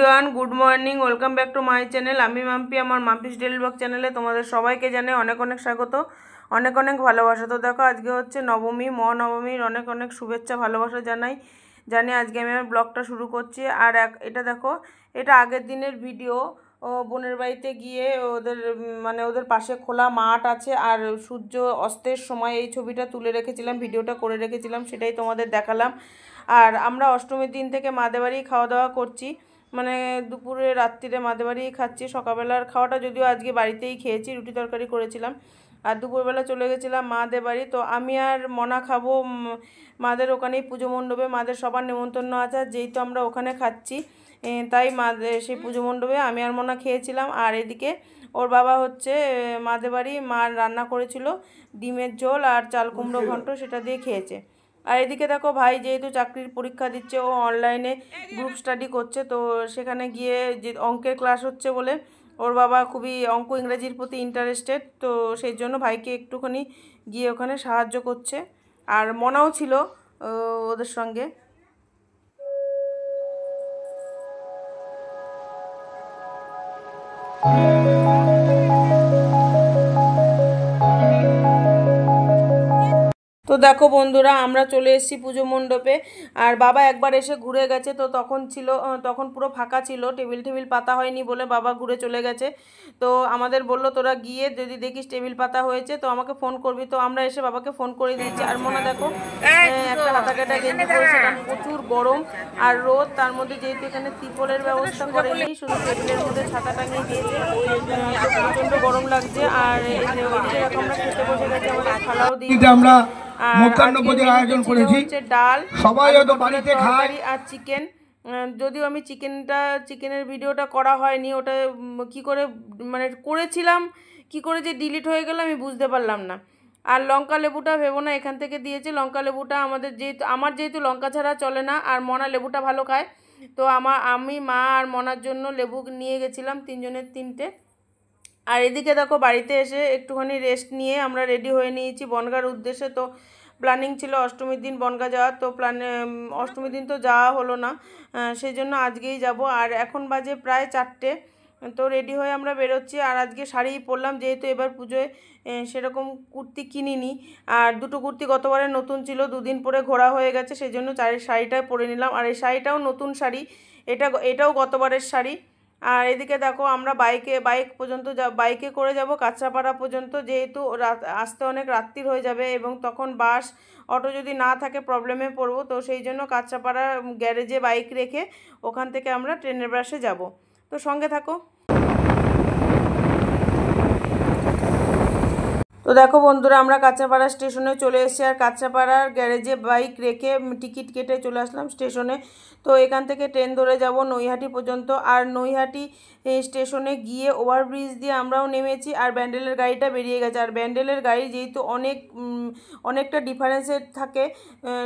Everyone, good morning, welcome back to my channel. আমি মাম্পি, আমার Mampi's daily blog চ্যানেলে তোমাদের সবাইকে জানাই অনেক অনেক স্বাগত, অনেক অনেক ভালোবাসা। তো দেখো, আজকে হচ্ছে নবমী, মহানবমীর অনেক অনেক শুভেচ্ছা ভালোবাসা জানি আজকে আমি আমার ব্লগটা শুরু করছি। আর এটা দেখো, এটা আগের দিনের ভিডিও। বোনের বাড়িতে গিয়ে ওদের পাশে খোলা মাঠ আছে, আর সূর্য অস্তের সময় এই ছবিটা তুলে রেখেছিলাম, ভিডিওটা করে রেখেছিলাম, সেটাই তোমাদের দেখালাম। আর আমরা অষ্টমীর দিন থেকে মাদের বাড়িই খাওয়া দাওয়া করছি, মানে দুপুরে রাত্রিরে মাদের বাড়িই খাচ্ছি। সকালবেলার খাওয়াটা যদিও আজকে বাড়িতেই খেয়েছি, রুটি তরকারি করেছিলাম। আর দুপুরবেলা চলে গেছিলাম মাদের বাড়ি। তো আমি আর মনা খাবো মাদের ওখানেই, পুজো মণ্ডপে। মাদের সবার নেমন্তন্ন আছে, যেহেতু আমরা ওখানে খাচ্ছি তাই মাদের সেই পুজো মণ্ডপে আমি আর মনা খেয়েছিলাম। আর এদিকে ওর বাবা হচ্ছে মাদের বাড়ি, মা রান্না করেছিল ডিমের ঝোল আর চাল কুমড়ো ঘন্ট, সেটা দিয়ে খেয়েছে। আর এদিকে দেখো, ভাই যেহেতু চাকরির পরীক্ষা দিচ্ছে, ও অনলাইনে গ্রুপ স্টাডি করছে, তো সেখানে গিয়ে যে অঙ্কের ক্লাস হচ্ছে বলে ওর বাবা খুবই অঙ্ক ইংরেজির প্রতি ইন্টারেস্টেড, তো সেই জন্য ভাইকে একটুখানি গিয়ে ওখানে সাহায্য করছে। আর মনাও ছিল ওদের সঙ্গে। তো দেখো বন্ধুরা, আমরা চলে এসেছি পুজো মণ্ডপে। আর বাবা একবার এসে ঘুরে গেছে, তো তখন পুরো ফাঁকা ছিল, টেবিল পাতা হয়নি বলে বাবা ঘুরে চলে গেছে। তো আমাদের বললো, তোরা গিয়ে যদি দেখিস টেবিল পাতা হয়েছে তো আমাকে ফোন করবি। তো আমরা এসে বাবাকে ফোন করে দিয়েছি। আর মনে দেখো, একটা হাতা কাটা গেঞ্জি পরেছিলাম, প্রচুর গরম আর রোদ, তার মধ্যে যেহেতু এখানে ত্রিপলের ব্যবস্থা করেনি, শুধু টেবিলের মধ্যে ছাতা টাঙিয়ে দিয়েছে, প্রচণ্ড গরম লাগছে। আর এই যে আমরা খেতে বসে গেছি, আমাদের খালাও দিয়েছে। আমরা আয়োজন করেছি, ডাল, সবাই হয়তো বাড়িতে খায়, আর চিকেন। যদিও আমি চিকেনের ভিডিওটা করা হয়নি, ওটা কি করে মানে করেছিলাম, কি করে যে ডিলিট হয়ে গেল আমি বুঝতে পারলাম না। আর লঙ্কা লেবুটা ভেবো না, এখান থেকে দিয়েছে লঙ্কা লেবুটা। আমার যেহেতু লঙ্কা ছাড়া চলে না, আর মনা লেবুটা ভালো খায়, তো আমি, মা আর মনার জন্য লেবু নিয়ে গেছিলাম, তিনজনের তিনটে। আর এদিকে দেখো, বাড়িতে এসে একটুখানি রেস্ট নিয়ে আমরা রেডি হয়ে নিয়েছি বনগাঁর উদ্দেশ্যে। তো প্ল্যানিং ছিল অষ্টমীর দিন বনগাঁ যাওয়ার, তো অষ্টমীর দিন তো যাওয়া হলো না, সেই জন্য আজকেই যাব। আর এখন বাজে প্রায় 4টে, তো রেডি হয়ে আমরা বেরোচ্ছি। আর আজকে শাড়িই পরলাম, যেহেতু এবার পুজোয় সেরকম কুর্তি কিনিনি। আর দুটো কুর্তি গতবারে নতুন ছিল, দুদিন পরে ঘোরা হয়ে গেছে, সেই জন্য শাড়িটাই পরে নিলাম। আর এই শাড়িটাও নতুন শাড়ি, এটাও গতবারের শাড়ি। আর এদিকে দেখো, আমরা বাইকে করে যাব কাঁচরাপাড়া পর্যন্ত, যেহেতু আসতে অনেক রাত্রির হয়ে যাবে, এবং তখন বাস অটো যদি না থাকে প্রবলেমে পড়বো, তো সেই জন্য কাঁচরাপাড়া গ্যারেজে বাইক রেখে ওখান থেকে আমরা ট্রেনের বাসে যাব। তো সঙ্গে থাকো। তো দেখো বন্ধুরা, আমরা কাঁচরাপাড়া স্টেশনে চলে এসেছি। আর কাঁচরাপাড়ার গ্যারেজে বাইক রেখে টিকিট কেটে চলে আসলাম স্টেশনে। তো এখান থেকে ট্রেন ধরে যাব নৈহাটি পর্যন্ত। আর নৈহাটি স্টেশনে গিয়ে ওভারব্রিজ দিয়ে আমরাও নেমেছি, আর ব্যান্ডেলের গাড়িটা বেরিয়ে গেছে। আর ব্যান্ডেলের গাড়ি যেহেতু অনেকটা ডিফারেন্সের থাকে,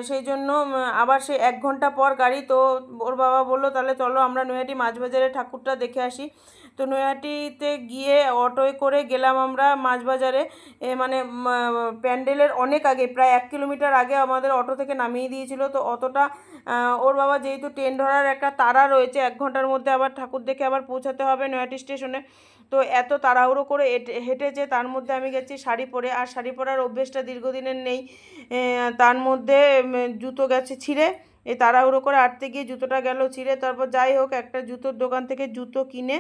সেই জন্য আবার সে 1 ঘন্টা পর গাড়ি। তো ওর বাবা বললো, তাহলে চলো আমরা নৈহাটি মাছবাজারে ঠাকুরটা দেখে আসি। তো নৈহাটিতে গিয়ে অটোয় করে গেলাম আমরা মাছবাজারে, মানে প্যান্ডেলের অনেক আগে, প্রায় 1 কিলোমিটার আগে আমাদের অটো থেকে নামিয়ে দিয়েছিল। তো অতটা ওর বাবা যেহেতু ট্রেন ধরার একটা তাড়া রয়েছে, 1 ঘন্টার মধ্যে আবার ঠাকুর দেখে আবার পৌঁছাতে হবে নৈহাটি স্টেশনে, তো এত তাড়াহুড়ো করে হেঁটেছে। তার মধ্যে আমি গেছি শাড়ি পরে, আর শাড়ি পরার অভ্যেসটা দীর্ঘদিনের নেই, তার মধ্যে জুতো গেছে ছিঁড়ে, এই তাড়াহুড়ো করে আটতে গিয়ে জুতোটা গেল ছিঁড়ে। তারপর যাই হোক, একটা জুতোর দোকান থেকে জুতো কিনে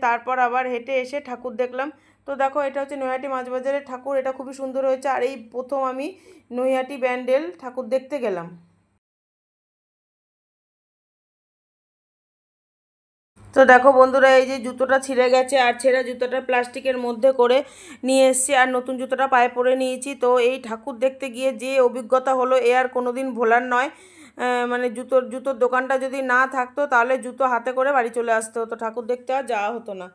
তারপর আবার হেঁটে এসে ঠাকুর দেখলাম। তো দেখো, এটা হচ্ছে নৈহাটি মাছবাজারের ঠাকুর, এটা খুবই সুন্দর হয়েছে। আর এই প্রথম আমি নৈহাটি ব্যান্ডেল ঠাকুর দেখতে গেলাম। তো দেখো বন্ধুরা, এই যে জুতোটা ছিঁড়ে গেছে, আর ছেঁড়া জুতোটা প্লাস্টিকের মধ্যে করে নিয়ে এসেছি, আর নতুন জুতোটা পায়ে পরে নিয়েছি। তো এই ঠাকুর দেখতে গিয়ে যে অভিজ্ঞতা হলো, এ আর কোনোদিন ভোলার নয়। মানে জুতোর দোকানটা যদি না থাকতো, তাহলে জুতো হাতে করে বাড়ি চলে আসতে হতো, ঠাকুর দেখতে আর যাওয়া হতো না।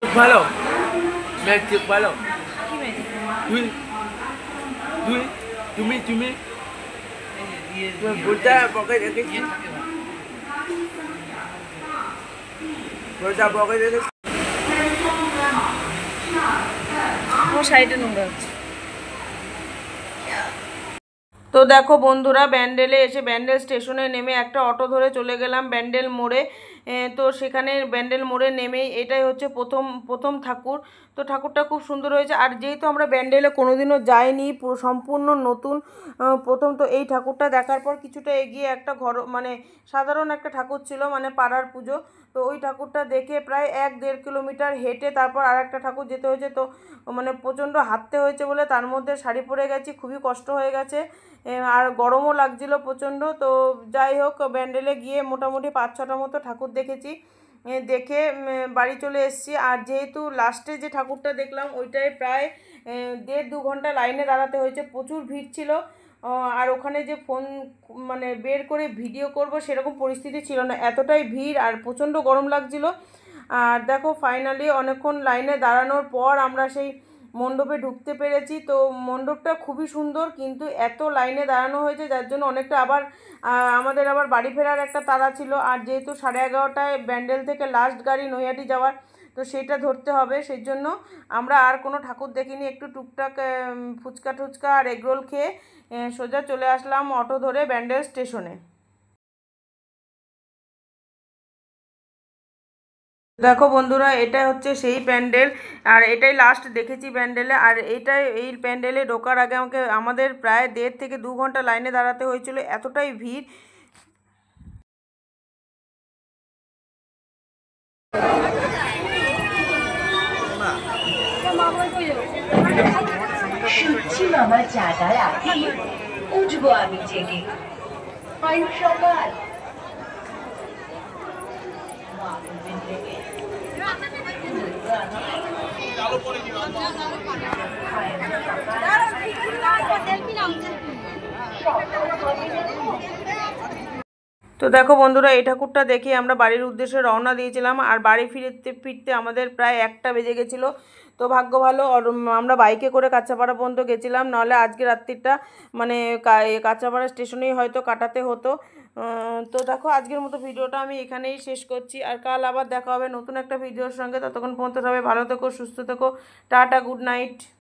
ভালো ম্যাজিক ভালো, তুমি বলতে পকেট রেখেছি, বলটা পকেট রেখেছি, সাইডে নোংরা হচ্ছে। তো দেখো বন্ধুরা, ব্যান্ডেলে এসে ব্যান্ডেল স্টেশনে নেমে একটা অটো ধরে চলে গেলাম ব্যান্ডেল মোড়ে। তো সেখানে ব্যান্ডেল মোড়ে নেমেই এটাই হচ্ছে প্রথম প্রথম ঠাকুর। তো ঠাকুরটা খুব সুন্দর হয়েছে। আর যেহেতু আমরা ব্যান্ডেলে কোনোদিনও যাইনি, পুরো সম্পূর্ণ নতুন, প্রথম তো এই ঠাকুরটা দেখার পর কিছুটা এগিয়ে একটা ঘর মানে সাধারণ একটা ঠাকুর ছিল, মানে পাড়ার পুজো। তো ওই ঠাকুরটা দেখে প্রায় 1-1.5 কিলোমিটার হেঁটে তারপর আর একটা ঠাকুর যেতে হয়েছে। তো মানে প্রচণ্ড হাঁটতে হয়েছে বলে তার মধ্যে শাড়ি পরে গেছি, খুবই কষ্ট হয়ে গেছে। আর গরমও লাগছিল প্রচণ্ড। তো যাই হোক, ব্যান্ডেলে গিয়ে মোটামুটি 5-6টা মতো ঠাকুর দেখেছি। দেখে বাড়ি চলে এসেছি। আর যেহেতু লাস্টে যে ঠাকুরটা দেখলাম ওইটাই প্রায় 1.5-2 ঘন্টা লাইনে দাঁড়াতে হয়েছে, প্রচুর ভিড় ছিল। আর ওখানে যে ফোন মানে বের করে ভিডিও করব সেরকম পরিস্থিতি ছিল না, এতটাই ভিড় আর প্রচণ্ড গরম লাগছিল। আর দেখো ফাইনালি অনেকক্ষণ লাইনে দাঁড়ানোর পর আমরা সেই মণ্ডপে ঢুকতে পেরেছি। তো মণ্ডপটা খুবই সুন্দর, কিন্তু এত লাইনে দাঁড়ানো হয়েছে যার জন্য অনেকটা আবার আমাদের আবার বাড়ি ফেরার একটা তাড়া ছিল। আর যেহেতু 11:30টায় ব্যান্ডেল থেকে লাস্ট গাড়ি নৈহাটি যাওয়ার, তো সেটা ধরতে হবে। সেই জন্য আমরা আর কোনো ঠাকুর দেখিনি, একটু টুকটাক ফুচকা টুচকা আর এগরোল খেয়ে সোজা চলে আসলাম অটো ধরে ব্যান্ডেল স্টেশনে। দেখো বন্ধুরা, এটা হচ্ছে সেই প্যান্ডেল, আর এটাই লাস্ট দেখেছি প্যান্ডেলে। আর এই প্যান্ডেলে ঢোকার আগে আমাদের প্রায় 1.5 থেকে 2 ঘন্টা লাইনে দাঁড়াতে হয়েছিল, এতটাই ভিড়। সত্যি মামা জাগার আগে উঠবো আমি জেগে, হয় সকাল। তো দেখো বন্ধুরা, এই ঠাকুরটা দেখে আমরা বাড়ির উদ্দেশ্যে রওনা দিয়েছিলাম। আর বাড়ি ফিরতে ফিরতে আমাদের প্রায় 1টা বেজে গেছিলো। তো ভাগ্য ভালো আমরা বাইকে করে কাঁচাপাড়া পর্যন্ত গেছিলাম, নাহলে আজকে রাত্রিটা মানে কাঁচাপাড়া স্টেশনেই হয়তো কাটাতে হতো। তো দেখো আজকের মতো ভিডিওটা আমি এখানেই শেষ করছি। আর কাল আবার দেখা হবে নতুন একটা ভিডিওর সঙ্গে। ততক্ষণ পর্যন্ত সবাই ভালো থেকো, সুস্থ থেকো। Tata, good night.